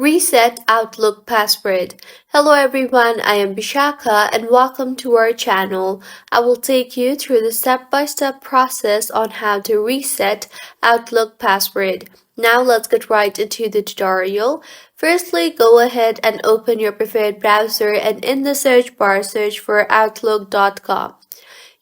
Reset Outlook password. Hello everyone, I am Bishaka and welcome to our channel. I will take you through the step-by-step process on how to reset Outlook password. Now let's get right into the tutorial. Firstly, go ahead and open your preferred browser and in the search bar search for outlook.com.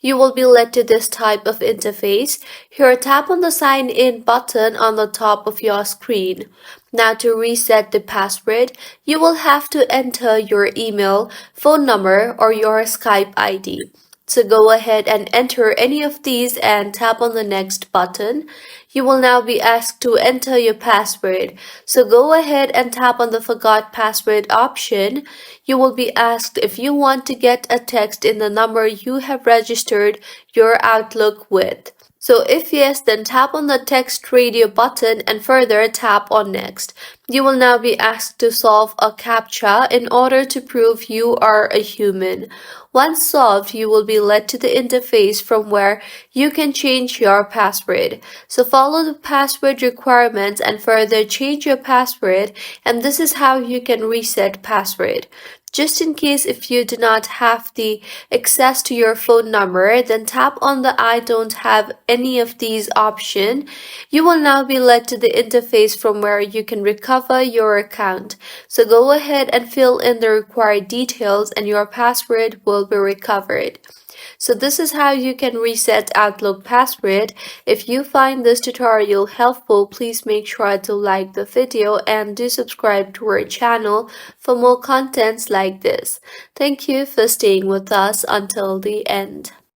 You will be led to this type of interface. Here, tap on the sign in button on the top of your screen. Now to reset the password, you will have to enter your email, phone number, or your Skype ID. So go ahead and enter any of these and tap on the next button. You will now be asked to enter your password. So go ahead and tap on the forgot password option. You will be asked if you want to get a text in the number you have registered your Outlook with. So if yes, then tap on the text radio button and further tap on next. You will now be asked to solve a CAPTCHA in order to prove you are a human. Once solved, you will be led to the interface from where you can change your password. So follow the password requirements and further change your password, and this is how you can reset password. Just in case if you do not have the access to your phone number, then tap on the I don't have any of these option. You will now be led to the interface from where you can recover your account. So go ahead and fill in the required details and your password will be recovered. So this is how you can reset Outlook password. If you find this tutorial helpful, please make sure to like the video and do subscribe to our channel for more contents like this. Thank you for staying with us until the end.